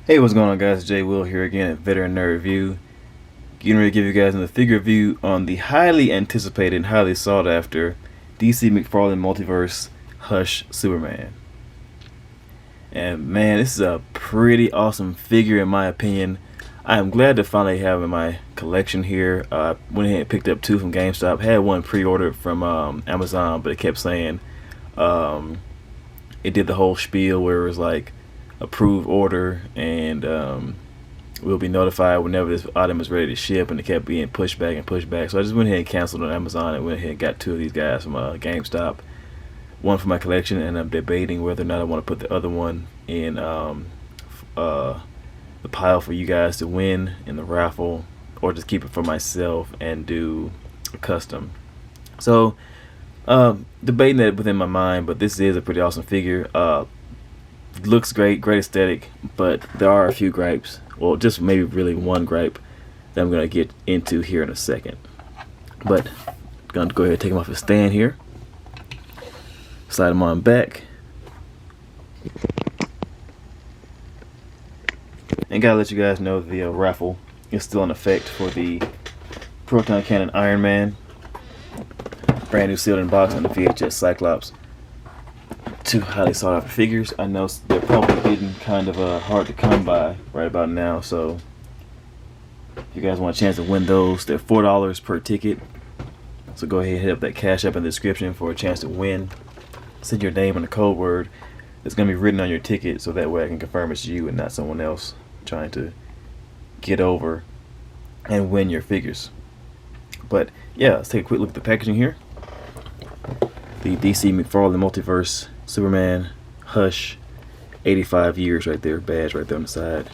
Hey, what's going on, guys? Jay Will here again at Veteran Nerd Review. Getting ready to give you guys another figure review on the highly anticipated and highly sought after DC McFarlane Multiverse Hush Superman. And man, this is a pretty awesome figure in my opinion. I am glad to finally have in my collection here. Went ahead and picked up two from GameStop. Had one pre-ordered from Amazon, but it kept saying it did the whole spiel where it was like approve order and we'll be notified whenever this item is ready to ship, and it kept being pushed back and pushed back. So I just went ahead and canceled on Amazon and went ahead and got two of these guys from GameStop. One for my collection, and I'm debating whether or not I want to put the other one in the pile for you guys to win in the raffle, or just keep it for myself and do a custom. So debating that within my mind, but this is a pretty awesome figure. Looks great, great aesthetic, but there are a few gripes. Well, just maybe really one gripe that I'm going to get into here in a second. But I'm going to go ahead and take him off his stand here. Slide him on back. And gotta let you guys know the raffle is still in effect for the Proton Cannon Iron Man. Brand new sealed in box on the VHS Cyclops. Two highly sought after figures. I know they're probably getting kind of hard to come by right about now, so if you guys want a chance to win those, they're $4 per ticket. So go ahead and hit up that Cash App in the description for a chance to win. Send your name and a code word that's going to be written on your ticket, so that way I can confirm it's you and not someone else trying to get over and win your figures. But yeah, let's take a quick look at the packaging here. The DC McFarlane Multiverse Superman Hush 85 years right there, badge right there on the side.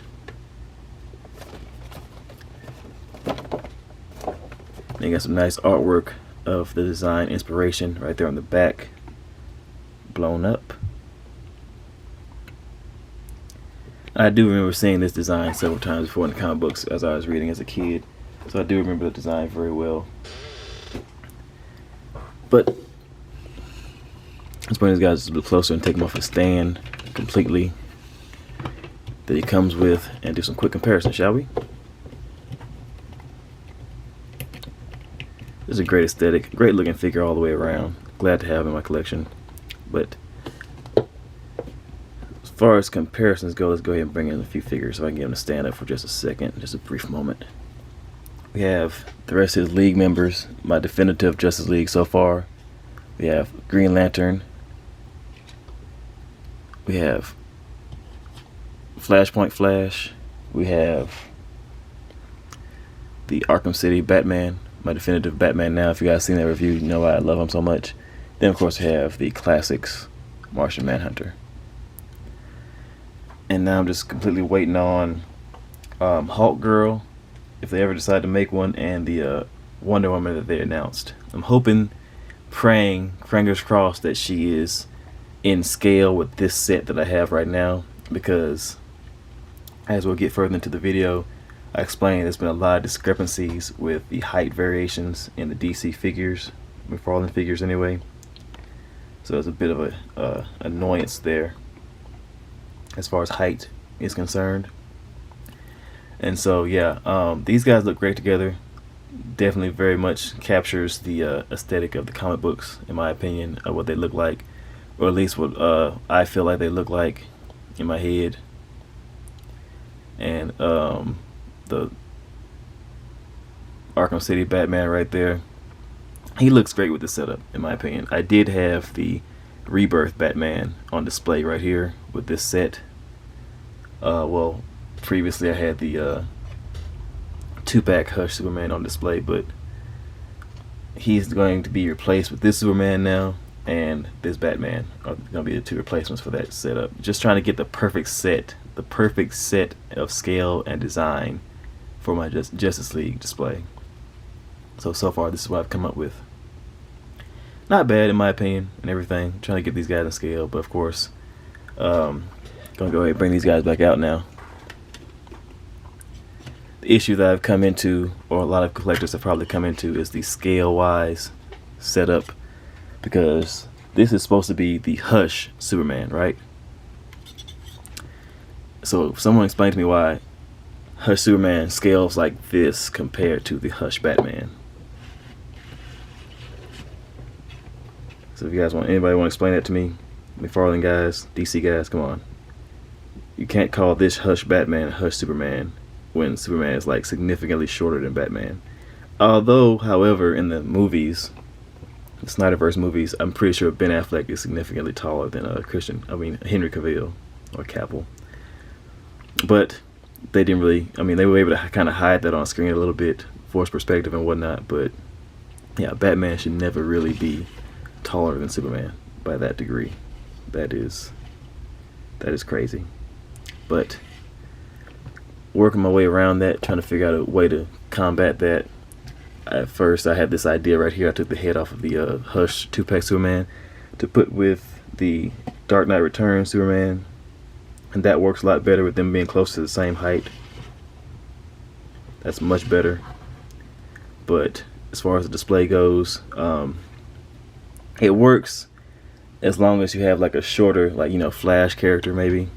And you got some nice artwork of the design inspiration right there on the back, blown up. I do remember seeing this design several times before in the comic books as I was reading as a kid, so I do remember the design very well. But let's bring these guys just a bit closer and take them off the stand completely that he comes with and do some quick comparison, shall we? This is a great aesthetic, great looking figure all the way around. Glad to have in my collection. But as far as comparisons go, let's go ahead and bring in a few figures so I can get him to stand up for just a second, just a brief moment. We have the rest of his league members, my definitive Justice League so far. We have Green Lantern. We have Flashpoint Flash. We have the Arkham City Batman, my definitive Batman now. If you guys seen that review, you know why I love him so much. Then of course we have the classics Martian Manhunter. And now I'm just completely waiting on Hulk Girl, if they ever decide to make one, and the Wonder Woman that they announced. I'm hoping, praying, fingers crossed, that she is in scale with this set that I have right now, because as we'll get further into the video, I explained there's been a lot of discrepancies with the height variations in the DC figures, McFarlane figures anyway. So there's a bit of a annoyance there as far as height is concerned. And so yeah, these guys look great together. Definitely very much captures the aesthetic of the comic books, in my opinion, of what they look like, or at least what I feel like they look like in my head. And the Arkham City Batman right there, he looks great with the setup, in my opinion. I did have the Rebirth Batman on display right here with this set. Well, previously I had the 2-pack Hush Superman on display, but he's going to be replaced with this Superman now, and this Batman are going to be the two replacements for that setup. Just trying to get the perfect set of scale and design for my Justice League display. So far this is what I've come up with. Not bad in my opinion and everything. Trying to get these guys in scale, but of course gonna go ahead and bring these guys back out now. The issue that I've come into, or a lot of collectors have probably come into, is the scale wise setup, because this is supposed to be the Hush Superman, right? So someone explain to me why Hush Superman scales like this compared to the Hush Batman. So if you guys anybody want to explain that to me, McFarlane guys, DC guys, come on. You can't call this Hush Batman Hush Superman when Superman is like significantly shorter than Batman. Although, however, in the movies, the Snyderverse movies, I'm pretty sure Ben Affleck is significantly taller than Henry Cavill or Cavill. But they didn't really, they were able to kind of hide that on screen a little bit, force perspective and whatnot. But yeah, Batman should never really be taller than Superman by that degree. That is crazy. But working my way around that, trying to figure out a way to combat that. At first, I had this idea right here. I took the head off of the Hush 2-pack Superman to put with the Dark Knight Returns Superman, and that works a lot better with them being close to the same height. That's much better. But as far as the display goes, it works as long as you have like a shorter, Flash character maybe.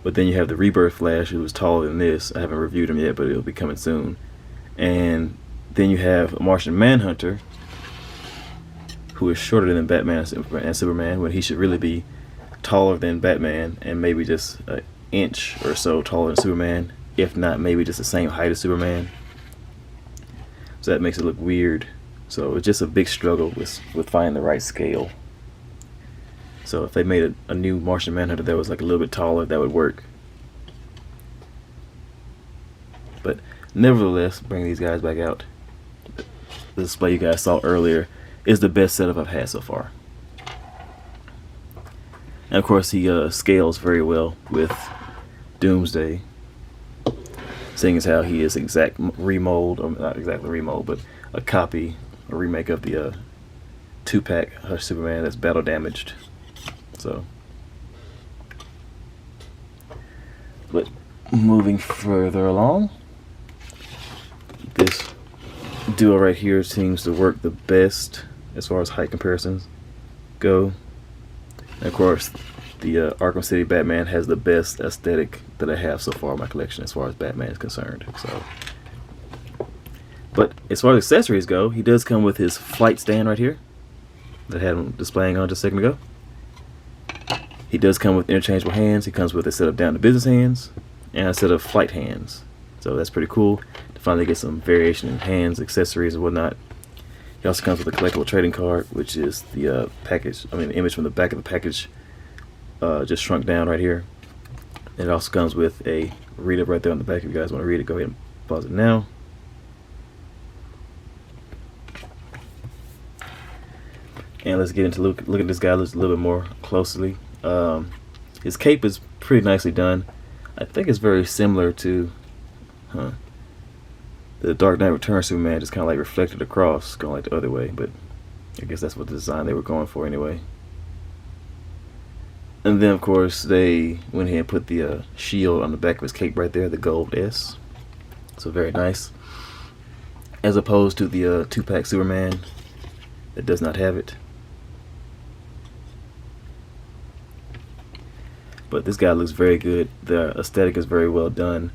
But then you have the Rebirth Flash, who is taller than this. I haven't reviewed him yet, but it'll be coming soon. And then you have a Martian Manhunter, who is shorter than Batman and Superman, when he should really be taller than Batman and maybe just an inch or so taller than Superman, if not maybe just the same height as Superman. So that makes it look weird. So it's just a big struggle with finding the right scale. So if they made a new Martian Manhunter that was like a little bit taller, that would work. But nevertheless, bring these guys back out. The display you guys saw earlier is the best setup I've had so far. And of course, he scales very well with Doomsday, seeing as how he is exact remold, or not exactly remold, but a copy, a remake of the 2-pack Hush Superman that's battle damaged. So, but moving further along, this duo right here seems to work the best as far as height comparisons go. And of course, the Arkham City Batman has the best aesthetic that I have so far in my collection as far as Batman is concerned. So, but as far as accessories go, he does come with his flight stand right here that I had him displaying on just a second ago. He does come with interchangeable hands. He comes with a set of down to business hands and a set of flight hands. So that's pretty cool to finally get some variation in hands, accessories, and whatnot. He also comes with a collectible trading card, which is the the image from the back of the package, just shrunk down right here. And it also comes with a read-up right there on the back. If you guys want to read it, go ahead and pause it now. And let's get into look at this guy a little bit more closely. His cape is pretty nicely done. I think it's very similar to the Dark Knight Returns Superman, just kind of like reflected across, going like the other way, but I guess that's what the design they were going for anyway. And then of course they went ahead and put the shield on the back of his cape right there, the gold S. So very nice. As opposed to the 2-pack Superman that does not have it. But this guy looks very good. The aesthetic is very well done.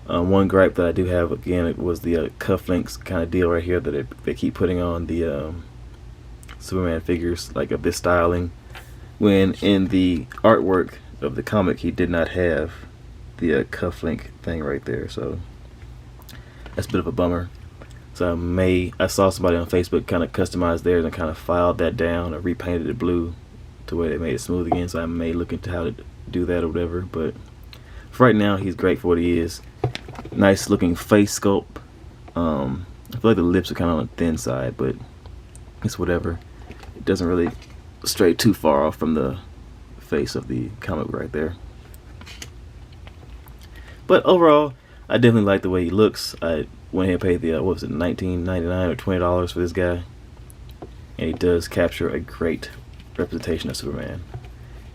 One gripe that I do have, again, it was the cufflinks kind of deal right here that they keep putting on the Superman figures, like of this styling, when in the artwork of the comic he did not have the cufflink thing right there. So that's a bit of a bummer. So I saw somebody on Facebook kind of customize theirs and kind of filed that down and repainted it blue to where they made it smooth again. So I may look into how to do that or whatever. But for right now, he's great for what he is. Nice looking face sculpt. I feel like the lips are kind of on the thin side, but it's whatever. It doesn't really stray too far off from the face of the comic right there. But overall, I definitely like the way he looks. I went ahead and paid the what was it, $19.99 or $20 for this guy, and he does capture a great representation of Superman,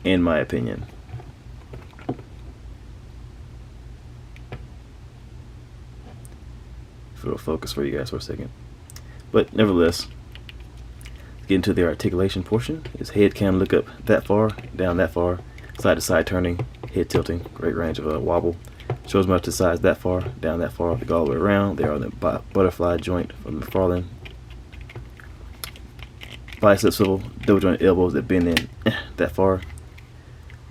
in my opinion. If it'll focus for you guys for a second. But nevertheless, get into the articulation portion. His head can look up that far, down that far. side to side turning, head tilting, great range of wobble. Shows much to size that far, down that far, to go all the way around. They are the butterfly joint from McFarlane. Bicep swivel, double joint elbows that bend in that far.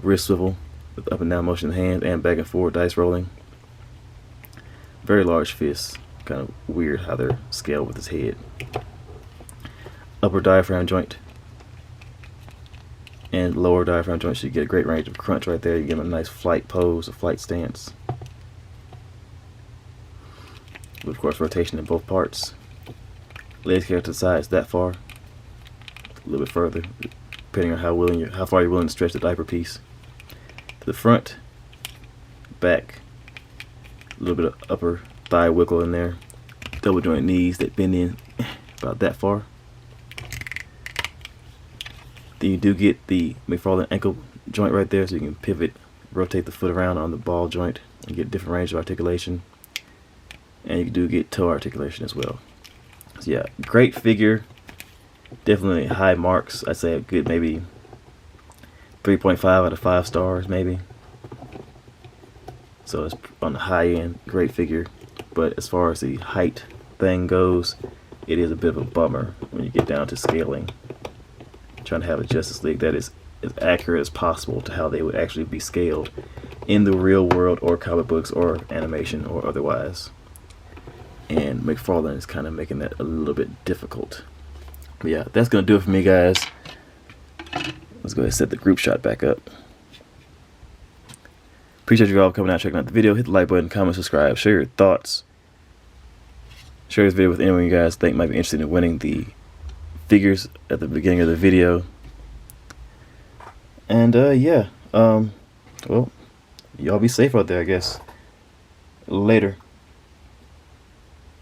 Wrist swivel with up and down motion of the hands and back and forward dice rolling. Very large fists, kind of weird how they're scaled with his head. Upper diaphragm joint and lower diaphragm joint, so you get a great range of crunch right there. You give him a nice flight pose, a flight stance. With, of course, rotation in both parts. Legs carried to the sides that far, a little bit further, depending on how far you're willing to stretch the diaper piece. To the front, back, a little bit of upper thigh wiggle in there. Double joint knees that bend in about that far. Then you do get the McFarlane ankle joint right there, so you can pivot, rotate the foot around on the ball joint and get different range of articulation. And you do get toe articulation as well. So yeah, great figure. Definitely high marks. I'd say a good maybe 3.5 out of 5 stars maybe. So it's on the high end, great figure. But as far as the height thing goes, it is a bit of a bummer when you get down to scaling. Trying to have a Justice League that is as accurate as possible to how they would actually be scaled in the real world or comic books or animation or otherwise. And McFarlane is kind of making that a little bit difficult. But yeah, that's going to do it for me, guys. Let's go ahead and set the group shot back up. Appreciate you all coming out, checking out the video. Hit the like button, comment, subscribe, share your thoughts. Share this video with anyone you guys think might be interested in winning the figures at the beginning of the video. And yeah, well, y'all be safe out there, I guess. Later.